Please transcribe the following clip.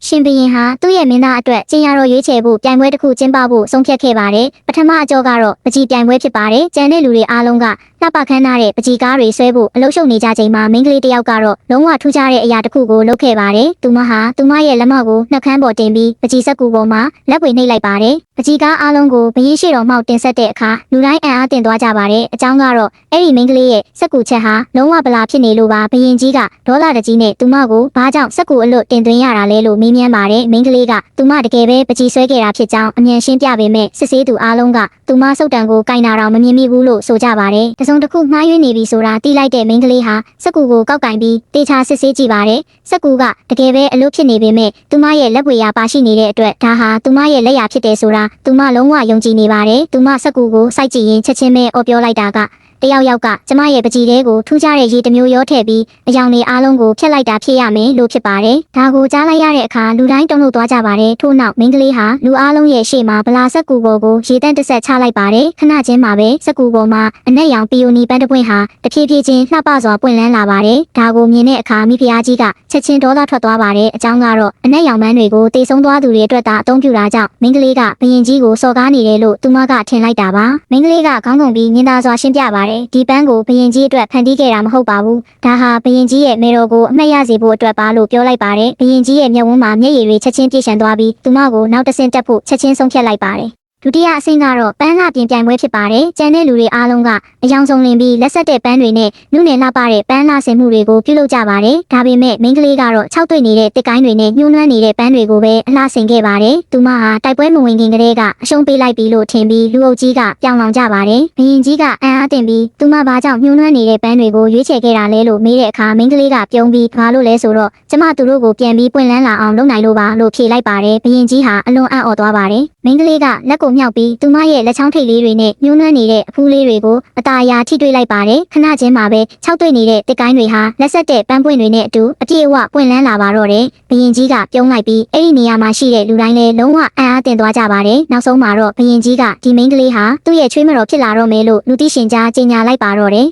ရှင်ဘရင်ဟာသူ့ရဲ့မင်းသားအတွက်ကျင်းရတော်ရွေးချယ်ဖို့ပြိုင်ပွဲတစ်ခုကျင်းပဖို့ဆုံးဖြတ်ခဲ့ပါတယ်ပထမအကြောကတော့ပကြီးပြိုင်ပွဲဖြစ်ပါတယ်ကျန်တဲ့လူတွေအားလုံးကလှပခမ်းထားတဲ့ပကြီးကားတွေဆွဲဖို့အလုပ်ရှုပ်နေကြချိန်မှာမိန်းကလေးတစ်ယောက်ကတော့လုံးဝထူးခြားတဲ့အရာတစ်ခုကိုလုပ်ခဲ့ပါတယ်သူမဟာသူမရဲ့လက်မောက်ကိုနှက်ခမ်းပေါ်တင်ပြီးပကြီးစက်ကူပေါ်မှာလက်ပွေနှိပ်လိုက်ပါတယ်ပကြီးကားအားလုံးကိုဘရင်ရှိတော်မှောက်တင်ဆက်တဲ့အခါလူတိုင်းအံ့အားသင့်သွားကြပါတယ်အကြောင်းကတော့အဲ့ဒီမိန်းကလေးရဲ့စက်ကူချက်ဟာလုံးဝဗလာဖြစ်နေလို့ပါဘရင်ကြီးကဒေါ်လာတကြီးနဲ့သူမကိုဘာကြောင့်စက်ကူအလွတ်တင်သွင်းရတာလဲလို့မေးမြန်းပါတယ်မိန်းကလေးကသူမတကယ်ပဲပကြီးဆွဲခဲ့တာဖြစ်ကြောင်းအမြန်ရှင်းပြပေမဲ့စစ်ဆေးသူအားလုံးကသူမစုတ်တံကိုကင်နာတော့မမြင်မိဘူးလို့ဆိုကြပါတယ်တစုံတစ်ခုမှားယွင်းနေပြီဆိုတာတီးလိုက်တဲ့မိန်းကလေးဟာစက်ကူကိုကောက်ကင်ပြီးတေချာစစ်ဆေးကြည့်ပါတယ်စက်ကူကတကယ်ပဲအလွတ်ဖြစ်နေပေမဲ့သူမရဲ့လက်ပွေရာပါရှိနေတဲ့အတွက်ဒါဟာသူမရဲ့လက်ရာဖြစ်တယ်ဆိုတာသူမလုံးဝယုံကြည်နေပါတယ်သူမစက်ကူကိုစိုက်ကြည့်ရင်ချက်ချင်းပဲအော်ပြောလိုက်တာကတယောက်ကကျမရဲ့ပကြီးတဲကိုထူးခြားတဲ့ရေတစ်မျိုးရောထည့်ပြီးအယောင်တွေအားလုံးကိုဖျက်လိုက်တာဖြစ်ရမယ်လို့ဖြစ်ပါတယ်။ဒါကိုကြားလိုက်ရတဲ့အခါလူတိုင်းတုန်လှုပ်သွားကြပါတယ်။ထို့နောက်မိန်းကလေးဟာလူအားလုံးရဲ့ရှေ့မှာဗလာစက်ကူပေါ်ကိုရေတန့်တစ်ဆက်ချလိုက်ပါတယ်။ခဏချင်းမှာပဲစက်ကူပေါ်မှာအနက်ရောင်ပီယိုနီပန်းတစ်ပွင့်ဟာတဖြည်းဖြည်းချင်းလှပစွာပွင့်လန်းလာပါတယ်။ဒါကိုမြင်တဲ့အခါမိဖုရားကြီးကချက်ချင်းဒေါသထွက်သွားပါတယ်။အကြောင်းကတော့အနက်ရောင်ပန်းတွေကိုတေဆုံးသွားသူတွေအတွက်သာအသုံးပြုတာကြောင့်မိန်းကလေးကဘရင်ကြီးကိုစော်ကားနေတယ်လို့သူမကထင်လိုက်တာပါ။မိန်းကလေးကခေါင်းငုံပြီးညင်သာစွာရှင်းပြပါတယ်။ဒီပန်းကိုဘရင်ကြီးအတွက်ဖန်တီးခဲ့တာမဟုတ်ပါဘူး။ဒါဟာဘရင်ကြီးရဲ့မေတော်ကိုအမှတ်ရစေဖို့အတွက်ပါလို့ပြောလိုက်ပါတယ်။ဘရင်ကြီးရဲ့မျက်ဝန်းမှာမျက်ရည်တွေချက်ချင်းပြည့်ရှံသွားပြီးသူမကိုနောက်တစ်ဆင့်တက်ဖို့ချက်ချင်းဆုံးဖြတ်လိုက်ပါတယ်။ဒုတိယအဆင့်ကတော့ပန်းလှပြင်ပြိုင်ပွဲဖြစ်ပါတယ်။ကျန်တဲ့လူတွေအားလုံးကအယောင်ဆုံးလင်ပြီးလက်ဆက်တဲ့ပန်းတွေနဲ့နုနယ်လှပတဲ့ပန်းလှဆင်မှုတွေကိုပြုလုပ်ကြပါတယ်။ဒါပေမဲ့မိန်းကလေးကတော့၆တွေ့နေတဲ့တစ်ကိုင်းတွေနဲ့ညှိုးနှွမ်းနေတဲ့ပန်းတွေကိုပဲအလှဆင်ခဲ့ပါတယ်။သူမဟာတိုက်ပွဲမဝင်ခင်ကတည်းကအရှုံးပေးလိုက်ပြီလို့ထင်ပြီးလူအုပ်ကြီးကပြောင်းလောင်ကြပါတယ်။ဘရင်ကြီးကအံ့အားသင့်ပြီးသူမဘာကြောင့်ညှိုးနှွမ်းနေတဲ့ပန်းတွေကိုရွေးချယ်ခဲ့တာလဲလို့မေးတဲ့အခါမိန်းကလေးကပြုံးပြီးဘာလို့လဲဆိုတော့ကျမသူတို့ကိုပြန်ပြီးပွင့်လန်းလာအောင်လုပ်နိုင်လို့ပါလို့ဖြေလိုက်ပါတယ်။ဘရင်ကြီးဟာအလွန်အံ့ဩသွားပါတယ်။မိန်းကလေးကလက်ကိုမြှောက်ပြီးသူမရဲ့လက်ချောင်းထိပ်လေးတွေနဲ့ညှိုးနှွမ်းနေတဲ့အဖူးလေးတွေကိုအตาအရာထိတွေ့လိုက်ပါတယ်ခဏချင်းမှာပဲ၆တွေ့နေတဲ့တစ်ကိုင်းတွေဟာလက်ဆက်တဲ့ပန်းပွင့်တွေနဲ့အတူအပြည့်အဝပွင့်လန်းလာပါတော့တယ်ဘရင်ကြီးကပြုံးလိုက်ပြီးအဲ့ဒီနေရာမှာရှိတဲ့လူတိုင်းလည်းလုံးဝအံ့အားသင့်သွားကြပါတယ်နောက်ဆုံးမှာတော့ဘရင်ကြီးကဒီမိန်းကလေးဟာသူ့ရဲ့ချွေးမတော်ဖြစ်လာတော့မယ်လို့လူသိရှင်ကြားကြေညာလိုက်ပါတော့တယ်